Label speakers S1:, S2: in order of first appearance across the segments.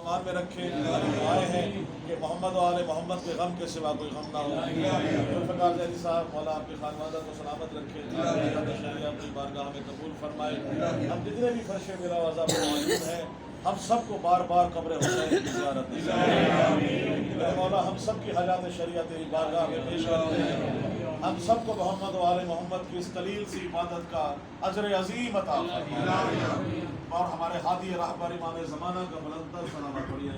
S1: آسمان میں رکھے. ہماری دعائیں ہیں کہ محمد و آل محمد کے غم کے سوا کوئی غم نہ ہو. ذوالفقار زیدی صاحب مولا آپ کی خانوادہ کو سلامت رکھے. شریعہ اپنی بارگاہ میں قبول فرمائے. ہم جتنے بھی فرش میرا وضع میں موجود ہیں ہم سب کو بار بار قبر حسین کی زیارت دیجیے. مولا ہم سب کی حاجات شریعہ تیری بارگاہ میں پیش کرتے ہیں. ہم سب کو محمد و آل محمد کی اس قلیل سی عبادت کا اجر عظیم عطا فرمائے. اور ہمارے ہادی رہبر امام زمانہ کا بلندر سلامت پڑھیے.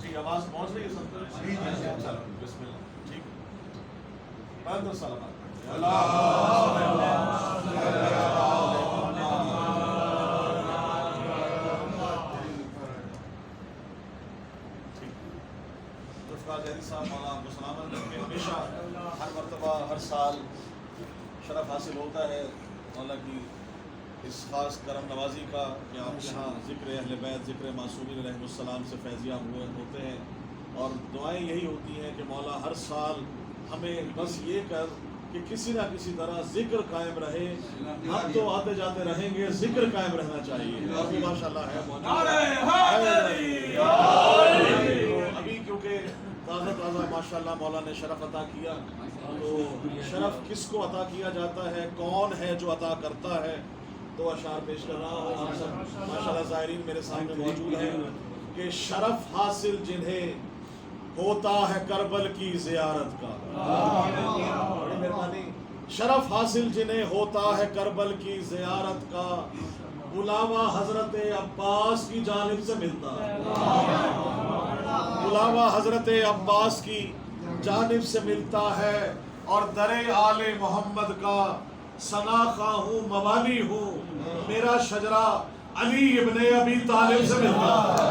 S1: جی آواز پہنچ رہی ہے سب کو؟ چلو بسم اللہ. ٹھیک بلندر سلامت زیدی صاحب مولا آپ کو سلامت رکھے. ہمیشہ ہر مرتبہ ہر سال شرف حاصل ہوتا ہے مولا کی اس خاص کرم نوازی کا کہ آپ یہاں ذکر اہل بیت ذکر معصومین علیہ السلام سے فیضیاب ہوتے ہیں. اور دعائیں یہی ہوتی ہیں کہ مولا ہر سال ہمیں بس یہ کر کہ کسی نہ کسی طرح ذکر قائم رہے. ہم تو آتے جاتے رہیں گے, ذکر قائم رہنا چاہیے. ابھی ماشاء اللہ ہے ابھی کیونکہ تازہ ماشاء اللہ مولا نے شرف عطا کیا. تو شرف کس کو عطا کیا جاتا ہے, کون ہے جو عطا کرتا ہے؟ دو اشعار پیش کر رہا ہوں. آپ سب ماشاء اللہ زائرین میرے سامنے موجود ہیں کہ شرف حاصل جنہیں ہوتا ہے کربل کی زیارت کا. بڑی مہربانی. شرف حاصل جنہیں ہوتا ہے کربل کی زیارت کا, بلاوا حضرت عباس کی جانب سے ملتا ہے. بلاوا حضرت عباس کی جانب سے ملتا ہے. اور در آل محمد کا ثنا خواہ ہوں موالی ہوں, میرا شجرہ علی ابن ابی طالب سے ملتا ہے.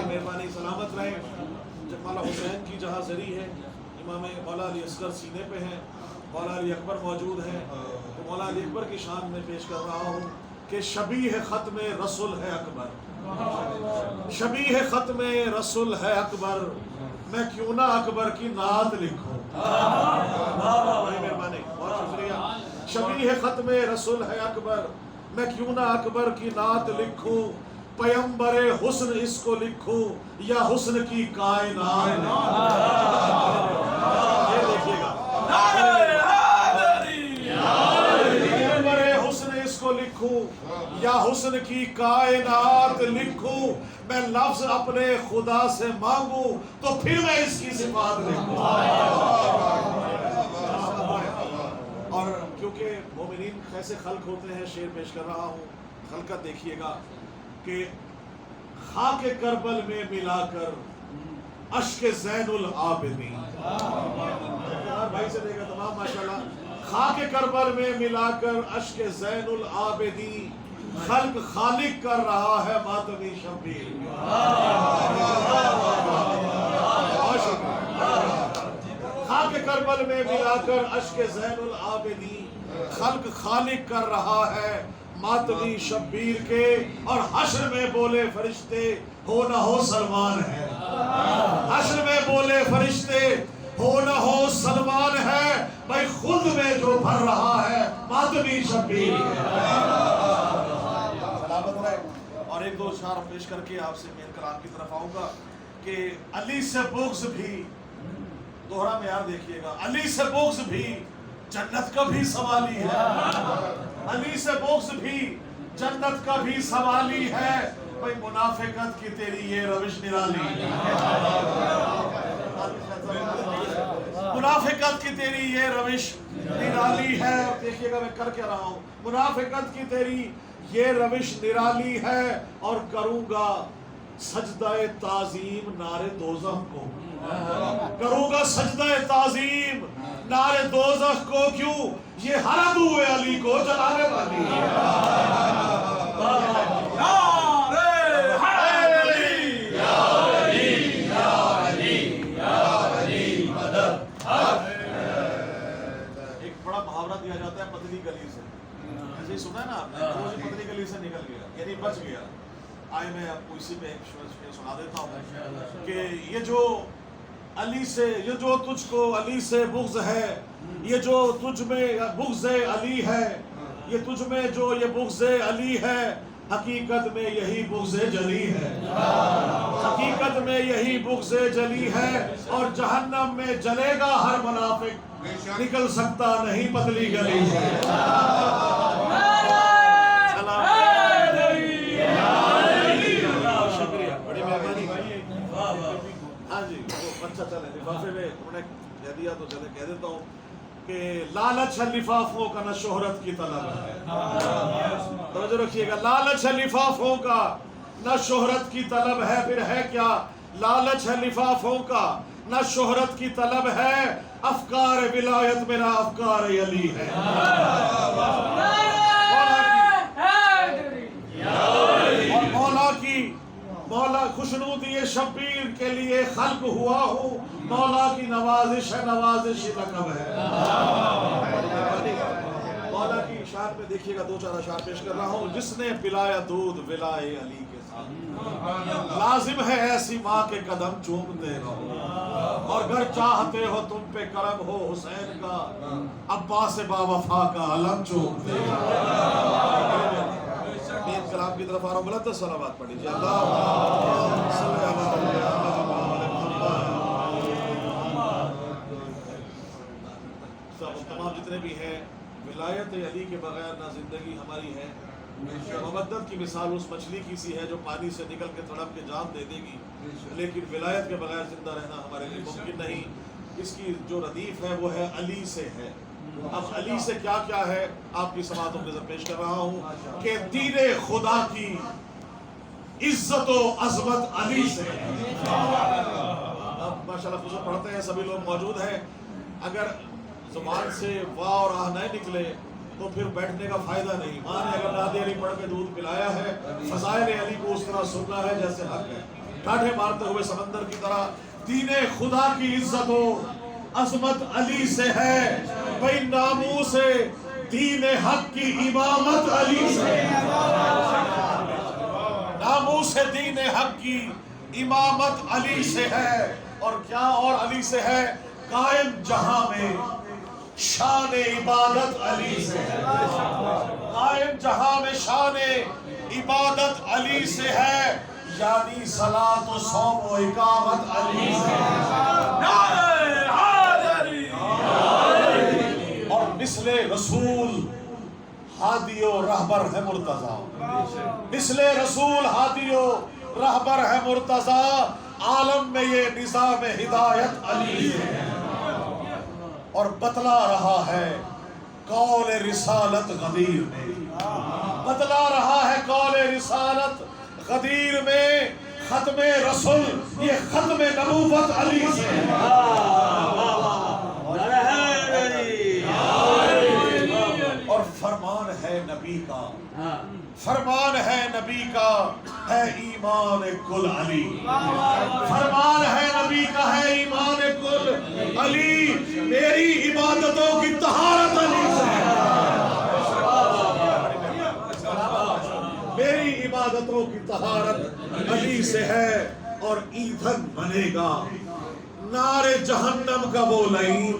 S1: مہربانی سلامت رہے. جب مولا حسین کی جہاں زری ہے, امام مولا علی اصغر سینے پہ ہیں, مولا علی اکبر موجود ہیں, تو مولا علی اکبر کی شان میں پیش کر رہا ہوں کہ شبیہ ختم رسول ہے اکبر, شبیہ ختم رسول ہے اکبر, میں کیوں نہ اکبر کی نعت لکھوں. بڑی مہربانی, بہت شکریہ. شبیہ ختم رسول ہے اکبر, میں کیوں نہ اکبر کی نعت لکھوں, پیمبر حسن اس کو لکھوں یا حسن کی کائنات. یہ دیکھیے گا, پیمبر حسن اس کو لکھوں یا حسن کی کائنات لکھوں, میں لفظ اپنے خدا سے مانگوں تو پھر میں اس کی صفات لکھوں. اور کیونکہ مومنین کیسے خلق ہوتے ہیں, شعر پیش کر رہا ہوں. خلقت دیکھیے گا کہ خاک کربل میں ملا کر اشک زین العابدین. بھائی سے دیکھا تمام ماشاءاللہ. خاک کربل میں ملا کر اشک زین العابدین, خلق خالق کر رہا ہے ماتمی شبیر. خاک کربل میں ملا کر اشک زین العابدین, خلق خالق کر رہا ہے ماتمی شبیر کے. اور حشر میں بولے فرشتے ہو نہ ہو سلمان ہے, حشر میں بولے فرشتے ہو نہ ہو سلمان ہے, بھائی خود میں جو بھر رہا ہے ماتمی شبیر ہے. سلامت رہے. اور ایک دو اشعار پیش کر کے آپ سے میرے کلام کی طرف آؤں گا کہ علی سے بغض بھی, دوہرا معیار دیکھیے گا, علی سے بغض بھی جنت کا بھی سوالی ہے, علی سے بغض بھی جنت کا بھی سوالی ہے, بھئی منافقت کی تیری یہ روش نرالی ہے, منافقت کی تیری یہ روش نرالی ہے. دیکھیے گا میں کر کے رہا ہوں, منافقت کی تیری یہ روش نرالی ہے, اور کروں گا سجدہ تعظیم نار دوزخ کو, کروں گا سجدہ تعظیم نار دوزخ کو, کیوں یہ ہر عدو علی کو جلانے والی ہے. ایک بڑا محاورہ دیا جاتا ہے پتلی گلی سے, ایسے ہی سنا ہے نا آپ نے, وہ پتلی گلی سے نکل گیا یعنی بچ گیا. آئے میں آپ کو اسی پہ ایک سنا دیتا ہوں کہ یہ جو علی سے یہ جو تجھ کو علی سے بغض ہے، یہ جو تجھ میں بغض علی ہے، یہ تجھ میں جو یہ بغض علی ہے، حقیقت میں یہی بغض جلی ہے، حقیقت میں یہی بغض جلی ہے، اور جہنم میں جلے گا ہر منافق، نکل سکتا نہیں پتلی گلی سے۔ شکریہ، بڑی مہربانی۔ ہاں جی، وہ اچھا چلے لفافے میں انہوں نے کہہ دیا تو چلے کہہ دیتا ہوں کہ لالچ ہے لفافوں کا نہ شہرت کی طلب ہے۔ توجہ رکھیے گا، لالچ ہے لفافوں کا نہ شہرت کی طلب ہے، پھر ہے کیا؟ لالچ ہے لفافوں کا نہ شہرت کی طلب ہے، افکار ولایت میرا افکار علی ہے۔ مولا خوشنودی شبیر کے لیے خلق ہوا ہوں، مولا کی نوازش ہے، نوازش لقب ہے۔ مولا کی شان میں دیکھیے گا، دو چار اشعار پیش کر رہا ہوں۔ جس نے پلایا دودھ ولائے علی کے ساتھ، لازم ہے ایسی ماں کے قدم چومتے رہو، اور گر چاہتے ہو تم پہ کرم ہو حسین کا، عباس با وفا کا علم چومتے رہو۔ میں کلام کی طرف آ رہا ہوں، بلند صلوات پڑھ لیجیے۔ اللہ صلی اللہ تمام جتنے بھی ہیں، ولایت علی کے بغیر نہ زندگی ہماری ہے۔ مودت کی مثال اس مچھلی کی سی ہے جو پانی سے نکل کے تڑپ کے جان دے دے گی، لیکن ولایت کے بغیر زندہ رہنا ہمارے لیے ممکن نہیں۔ اس کی جو ردیف ہے وہ ہے علی سے ہے۔ اب علی سے کیا کیا ہے آپ کی سماعتوں کے ذریعے پیش کر رہا ہوں کہ دین خدا کی عزت و عظمت علی سے ہے۔ اب ماشاءاللہ خصوصا پڑھتے ہیں، سبھی لوگ موجود ہیں، اگر زبان سے واہ اور آہ نہیں نکلے تو پھر بیٹھنے کا فائدہ نہیں۔ ماں نے اگر نعت علی پڑھ کے دودھ پلایا ہے، فضائل علی کو اس طرح سننا ہے جیسے حق ہے، ڈاٹھے مارتے ہوئے سمندر کی طرح۔ دین خدا کی عزت و عظمت علی سے ہے، بھئی ناموس دین حق کی امامت علی سے ہے، ناموس دین حق کی امامت علی سے ہے۔ اور کیا اور علی سے ہے؟ قائم جہاں میں شان عبادت علی سے ہے، قائم جہاں میں شان عبادت علی سے ہے، یعنی صلاۃ و صوم و اقامت علی سے ہے۔ اور مثل رسول ہادی و رہبر ہے مرتضیٰ، مثل رسول ہادی و رہبر ہے مرتضیٰ، عالم میں یہ نظام ہدایت علی سے ہے۔ اور بتلا رہا ہے قول رسالت غدیر میں، بتلا رہا ہے قول رسالت غدیر میں، ختم رسول یہ ختم نبوت علی سے ہے۔ اور فرمان ہے نبی کا، فرمان ہے نبی کا ہے ایمان کل علی، فرمان ہے نبی کا ہے ایمان کل علی، میری عبادتوں کی طہارت علی سے ہے، میری عبادتوں کی طہارت علی سے ہے۔ اور ایندھن بنے گا نارے جہنم کا وہ لعین،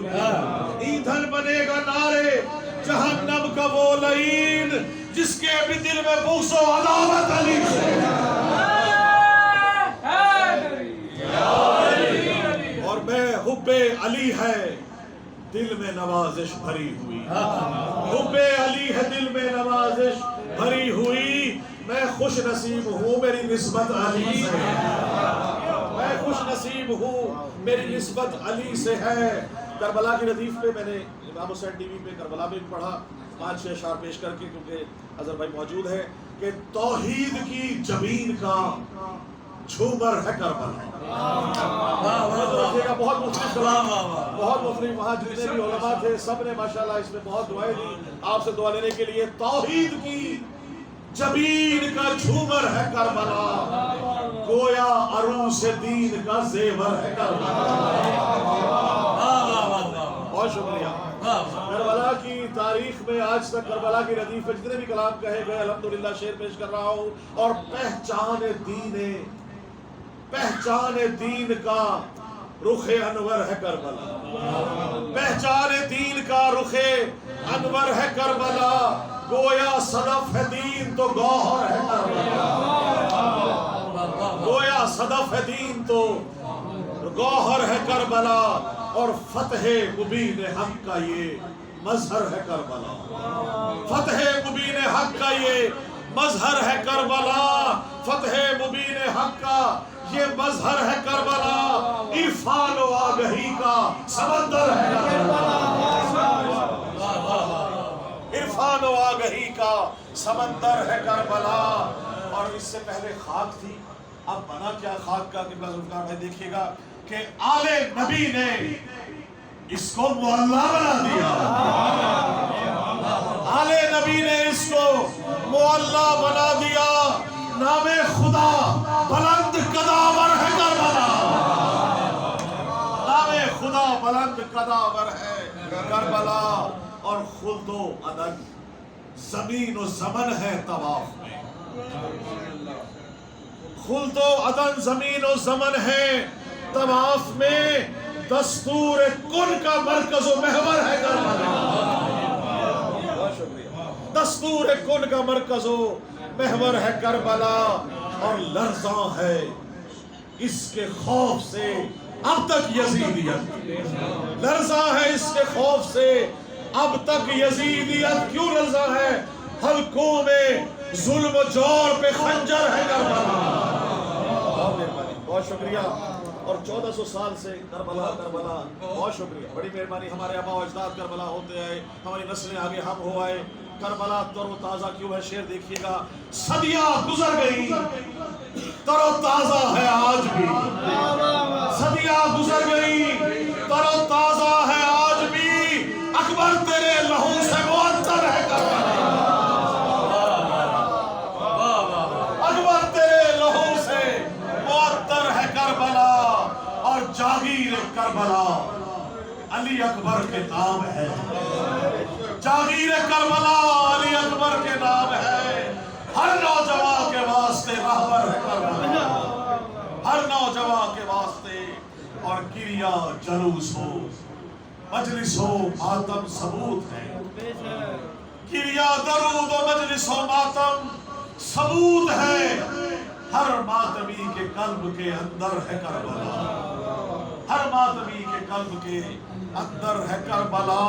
S1: ایندھن بنے گا نارے جہنم کا وہ لعین، جس کے بھی دل میں بغض و عداوت علی سے ہے۔ اور میں حب علی ہے دل میں نوازش بھری ہوئی، حب علی ہے دل میں نوازش بھری ہوئی، میں خوش نصیب ہوں میری نسبت علی سے ہے، میں خوش نصیب ہوں میری نسبت علی سے ہے۔ کربلا کی ردیف پہ میں نے امام حسین ٹی وی پہ کربلا میں پڑھا 5-6 اشعار پیش کر کے، کیونکہ اظہر بھائی موجود ہے، کہ توحید کی جبین کا جھومر ہے کربلا۔ بہت مختلف کلام، بہت مختلف، وہاں جتنے بھی علماء تھے سب نے ماشاءاللہ اس میں بہت دعائیں دی آپ سے دعا لینے کے لیے۔ توحید کی جبین کا جھومر ہے کربلا، گویا عروس دین کا زیور ہے کربلا۔ بہت شکریہ۔ کربلا کی تاریخ میں آج تک کربلا کی ردیف میں جتنے بھی کلام کہے گئے الحمدللہ شعر پیش کر رہا ہوں۔ اور پہچان دین کا رخ انور ہے کربلا، پہچان دین کا رخ انور ہے کربلا، گویا صدف ہے دین تو گوہر ہے کربلا، گویا صدف ہے دین تو گوہر ہے کربلا، اور فتح مبین حق کا یہ مظہر ہے کربلا، فتح مبین حق کا یہ مظہر ہے کربلا، فتح مبین حق کا یہ مظہر ہے کربلا، عرفان و آگہی کا سمندر ہے کربلا، عرفان و آگہی کا سمندر ہے کربلا۔ اور اس سے پہلے خاک تھی، اب بنا کیا خاک کا؟ قبلہ ذوالفقار بھائی دیکھیے گا کہ آل نبی نے اس کو معلیٰ بنا دیا، آل نبی نے اس کو معلیٰ بنا دیا، نام خدا بلند قداور ہے کربلا، نام خدا بلند قداور ہے کربلا، اور خلد و عدن زمین و زمن ہے طواف میں، خلد و عدن زمین و زمن ہے طواف میں، دستور کن کا مرکز و محور ہے کربلا، دستور کن کا مرکز و محور ہے کربلا، اور لرزاں ہے اس کے خوف سے اب تک یزیدیت، لرزاں ہے اس کے خوف سے اب تک یزیدیت، کیوں لرزاں ہے؟ حلقوں میں ظلم و جور پہ خنجر ہے کربلا۔ بہت شکریہ، اور 1400 سال سے کربلا کربلا، بہت شکریہ، بڑی مہربانی، ہمارے آباء و اجداد کربلا ہوتے آئے، ہماری نسلیں آگے ہم ہو آئے، کربلا تر و تازہ کیوں ہے؟ شعر دیکھیے گا، صدیاں گزر گئی تر و تازہ ہے آج بھی، صدیاں گزر گئی تر و تازہ ہے آج بھی، اکبر تیرے لہو سے معطر ہے کربلا، اکبر تیرے لہو سے معطر ہے کربلا، اور جاگیر کربلا علی اکبر کے نام ہے، جاگیر کربلا علی اکبر کے نام ہے، ہر نوجوان کے واسطے رہبر ہے کربلا، ہر نوجوان کے واسطے، اور کریا جلوس ہو مجلس ہو ماتم ثبوت ہے، کریا درود و مجلس و ماتم ثبوت ہے، ہر ماتمی کے قلب کے اندر ہے کربلا، ہر ماتمی کے قلب کے اندر ہے کربلا،